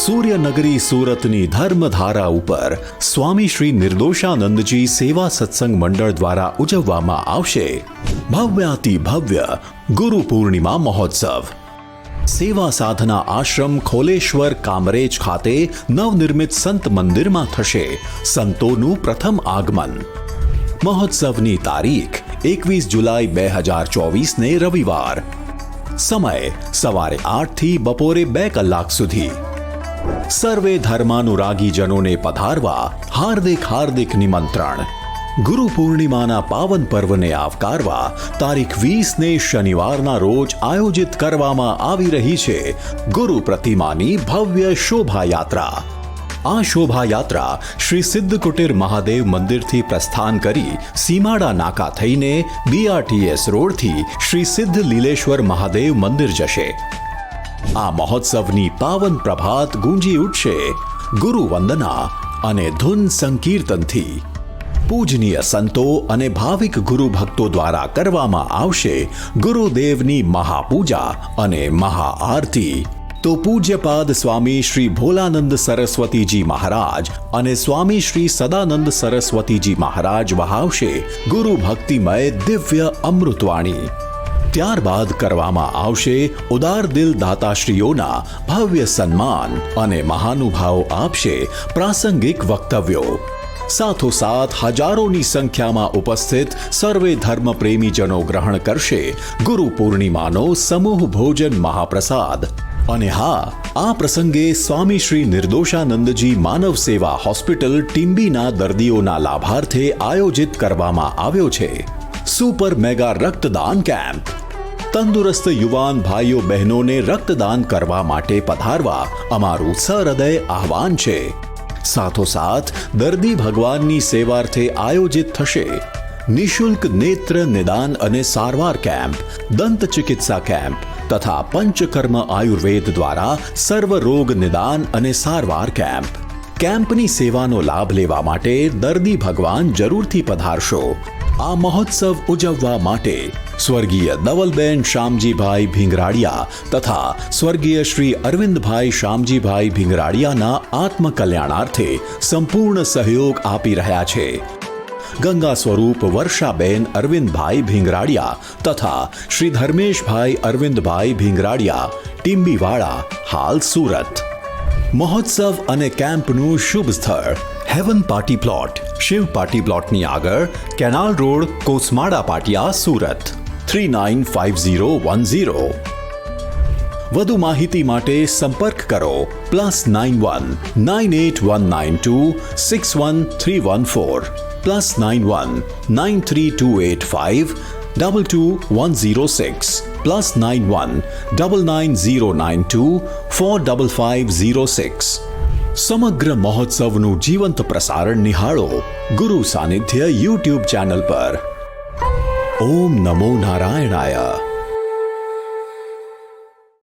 સૂર્યનગરી સુરતની ધર્મધારા ઉપર સ્વામી શ્રી નિર્દોષાનંદજી સેવા સત્સંગ મંડળ દ્વારા ઉજવવામાં આવશે ભવ્યાતિ ભવ્ય ગુરુ પૂર્ણિમા મહોત્સવ. સેવા સાધના આશ્રમ ખોલેશ્વર કામરેજ ખાતે નવનિર્મિત સંત મંદિરમાં થશે સંતોનું પ્રથમ આગમન. મહોત્સવની તારીખ 21 જુલાઈ 2024 રવિવાર. સમય સવારે 8 થી બપોરે 2 કલાક સુધી. સર્વે ધર્માનુરાગીજનોને પધારવા હાર્દિક નિમંત્રણ. ગુરુ પૂર્ણિમાના પાવન પર્વને આવકારવા તારીખ 20 શનિવારના રોજ આયોજિત કરવામાં આવી રહી છે ગુરુ પ્રતિમાની ભવ્ય શોભાયાત્રા. આ શોભાયાત્રા શ્રી સિદ્ધ કુટીર મહાદેવ મંદિરથી પ્રસ્થાન કરી સીમાડા નાકા થઈને BRTS રોડથી શ્રી સિદ્ધ લીલેશ્વર મહાદેવ મંદિર જશે. આ મહોત્સવની પાવન પ્રભાત ગુંજી ઉઠશે ગુરુ વંદના અને ધૂન સંકીર્તનથી. પૂજનીય સંતો અને ભાવિક ગુરુ ભક્તો દ્વારા કરવામાં આવશે ગુરુદેવની મહાપૂજા અને મહાઆરતી. તો પૂજ્યપાદ સ્વામી શ્રી ભોલાનંદ સરસ્વતીજી મહારાજ અને સ્વામી શ્રી સદાનંદ સરસ્વતીજી મહારાજ વહાવશે ગુરુ ભક્તિમય દિવ્ય અમૃતવાણી. ત્યારબાદ કરવામાં આવશે ઉદાર દિલ દાતાશ્રીઓના ભવ્ય સન્માન અને મહાનુભાવો આપશે પ્રાસંગિક વક્તવ્યો. સાથોસાથ હજારોની સંખ્યામાં ઉપસ્થિત સર્વે ધર્મ પ્રેમીજનો ગ્રહણ કરશે ગુરુ પૂર્ણિમાનો સમૂહ ભોજન મહાપ્રસાદ. અને હા, આ પ્રસંગે સ્વામી શ્રી નિર્દોષાનંદજી માનવ સેવા હોસ્પિટલ ટીમ્બીના દર્દીઓના લાભાર્થે આયોજિત કરવામાં આવ્યો છે સુપર મેગા રક્તદાન કેમ્પ. તંદુરસ્ત યુવાન ભાઈઓ બહેનોને રક્તદાન કરવા માટે પધારવા અમારું સહૃદય આહ્વાન છે. સાથોસાથ દર્દી ભગવાનની સેવાર્થે આયોજિત થશે નિઃશુલ્ક નેત્ર નિદાન અને સારવાર કેમ્પ, દંત ચિકિત્સા કેમ્પ તથા પંચકર્મ આયુર્વેદ દ્વારા સર્વ રોગ નિદાન અને સારવાર કેમ્પ. કેમ્પની સેવાનો લાભ લેવા માટે દર્દી ભગવાન જરૂરથી પધારશો. આ મહોત્સવ ઉજવવા માટે સ્વર્ગીય ધવલબેન શામજીભાઈ ભીંગરાડિયા તથા સ્વર્ગીય શ્રી અરવિંદભાઈ શામજીભાઈ ભીંગરાડિયાના આત્મકલ્યાણાર્થે સંપૂર્ણ સહયોગ આપી રહ્યા છે ગંગા સ્વરૂપ વર્ષાબેન અરવિંદભાઈ ભીંગરાડિયા તથા શ્રી ધર્મેશભાઈ અરવિંદભાઈ ભીંગરાડિયા ટીમ્બીવાળા, હાલ સુરત. મહોત્સવ અને કેમ્પનું શુભ સ્થળ heaven party plot, Shiv party પ્લોટની આગળ, કેનાલ રોડ, કોસમાડા પાટિયા, સુરત 395010. વધુ માહિતી માટે સંપર્ક કરો +91 98192 61314 +91 93285 22106 +91 99092 45506. સમગ્ર મહોત્સવનું જીવંત પ્રસારણ નિહાળો ગુરુ સાનિધ્ય YouTube ચેનલ પર. ઓમ નમો નારાયણાય.